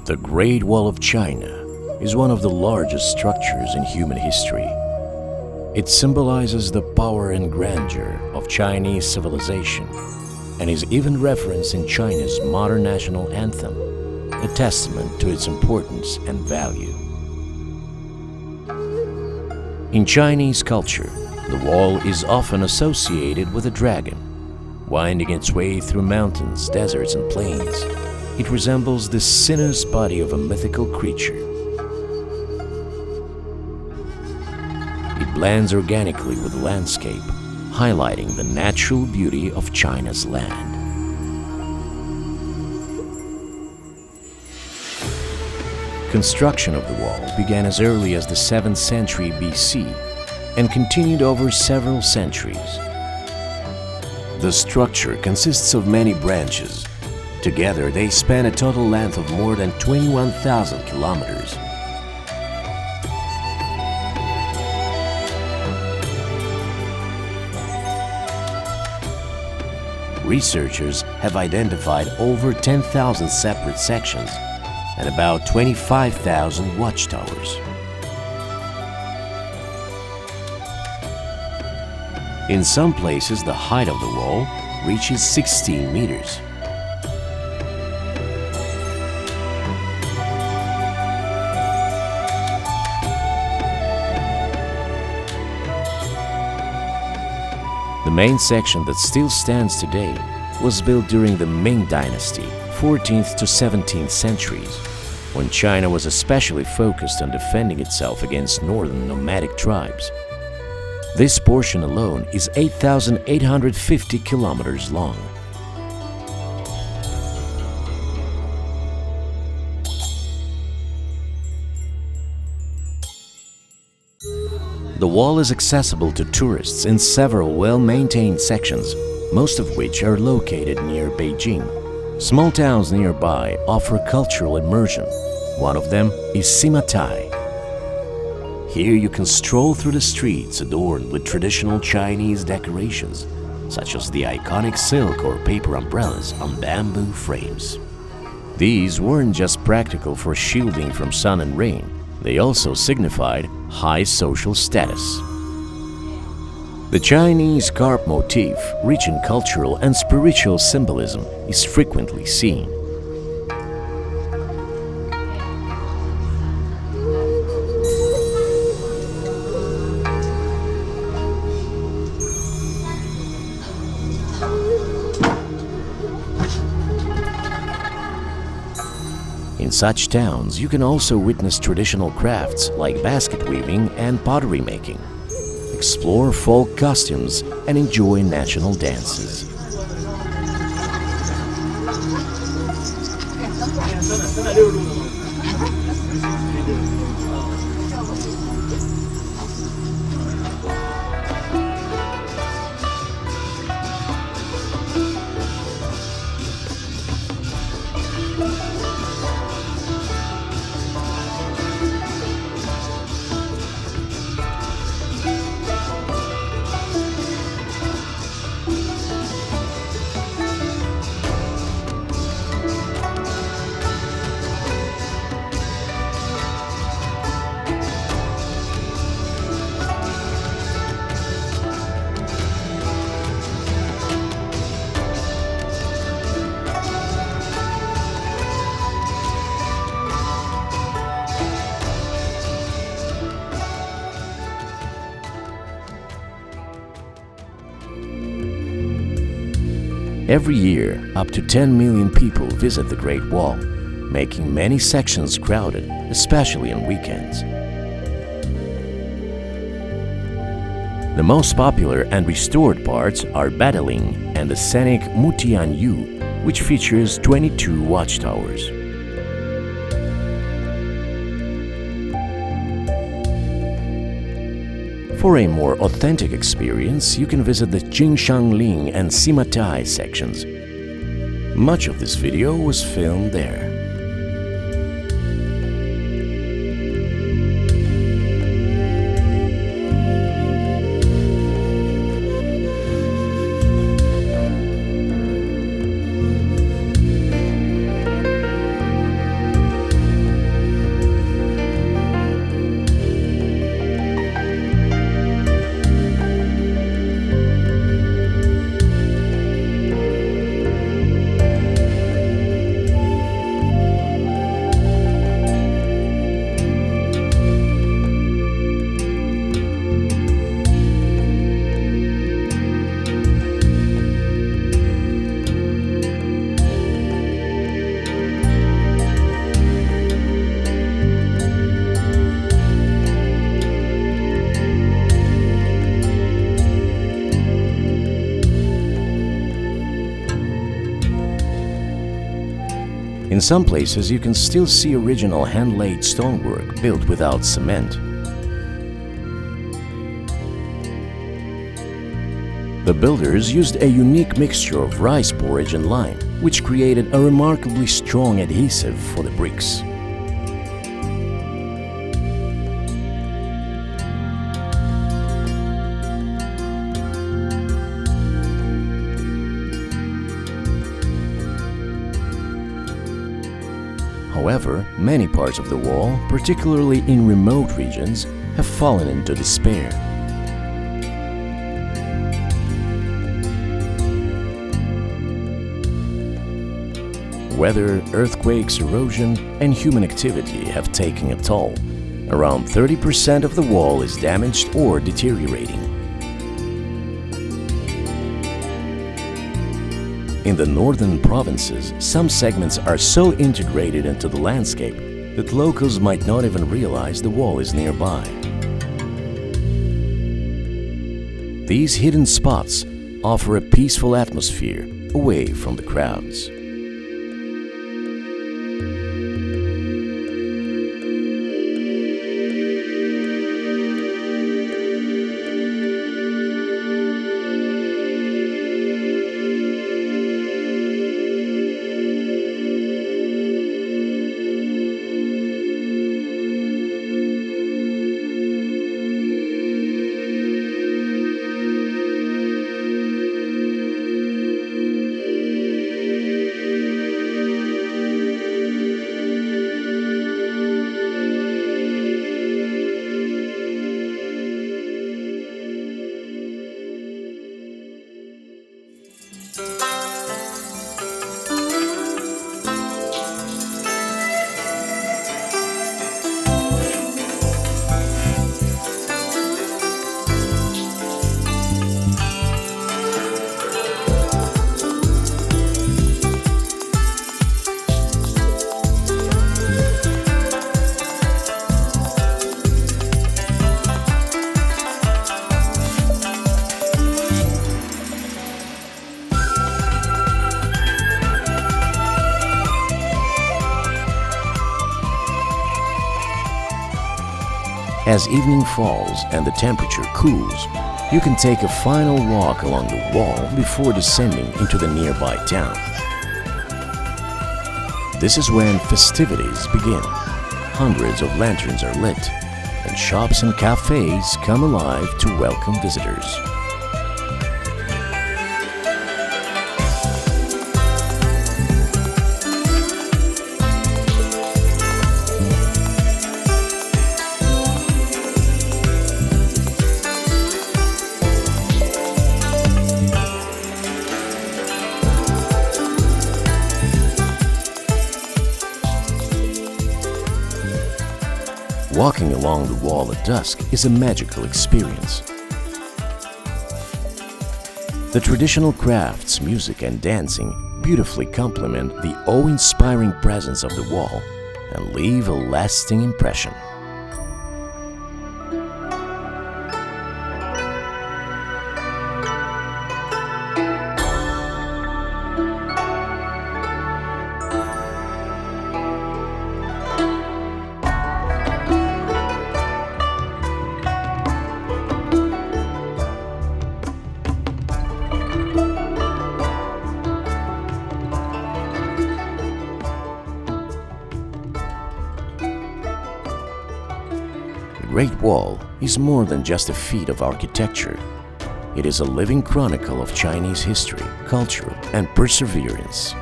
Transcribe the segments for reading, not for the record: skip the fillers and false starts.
The Great Wall of China is one of the largest structures in human history. It symbolizes the power and grandeur of Chinese civilization and is even referenced in China's modern national anthem, a testament to its importance and value. In Chinese culture, the wall is often associated with a dragon. Winding its way through mountains, deserts, and plains, it resembles the sinuous body of a mythical creature. It blends organically with the landscape, highlighting the natural beauty of China's land. Construction of the wall began as early as the 7th century BC and continued over several centuries. The structure consists of many branches. Together, they span a total length of more than 21,000 kilometers. Researchers have identified over 10,000 separate sections and about 25,000 watchtowers. In some places, the height of the wall reaches 16 meters. The main section that still stands today was built during the Ming Dynasty, 14th to 17th centuries, when China was especially focused on defending itself against northern nomadic tribes. This portion alone is 8,850 kilometers long. The wall is accessible to tourists in several well-maintained sections, most of which are located near Beijing. Small towns nearby offer cultural immersion. One of them is Simatai. Here you can stroll through the streets adorned with traditional Chinese decorations, such as the iconic silk or paper umbrellas on bamboo frames. These weren't just practical for shielding from sun and rain, they also signified high social status. The Chinese carp motif, rich in cultural and spiritual symbolism, is frequently seen. In such towns, you can also witness traditional crafts like basket weaving and pottery making, explore folk costumes, and enjoy national dances. Every year, up to 10 million people visit the Great Wall, making many sections crowded, especially on weekends. The most popular and restored parts are Badaling and the scenic Mutianyu, which features 22 watchtowers. For a more authentic experience, you can visit the Jingshanling and Simatai sections. Much of this video was filmed there. In some places, you can still see original hand-laid stonework built without cement. The builders used a unique mixture of rice porridge and lime, which created a remarkably strong adhesive for the bricks. However, many parts of the wall, particularly in remote regions, have fallen into despair. Weather, earthquakes, erosion, and human activity have taken a toll. Around 30% of the wall is damaged or deteriorating. In the northern provinces, some segments are so integrated into the landscape that locals might not even realize the wall is nearby. These hidden spots offer a peaceful atmosphere away from the crowds. As evening falls and the temperature cools, you can take a final walk along the wall before descending into the nearby town. This is when festivities begin. Hundreds of lanterns are lit, and shops and cafes come alive to welcome visitors. Walking along the wall at dusk is a magical experience. The traditional crafts, music and dancing beautifully complement the awe-inspiring presence of the wall and leave a lasting impression. The Great Wall is more than just a feat of architecture. It is a living chronicle of Chinese history, culture, and perseverance.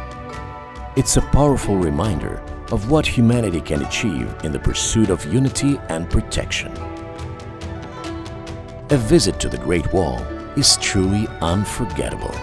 It's a powerful reminder of what humanity can achieve in the pursuit of unity and protection. A visit to the Great Wall is truly unforgettable.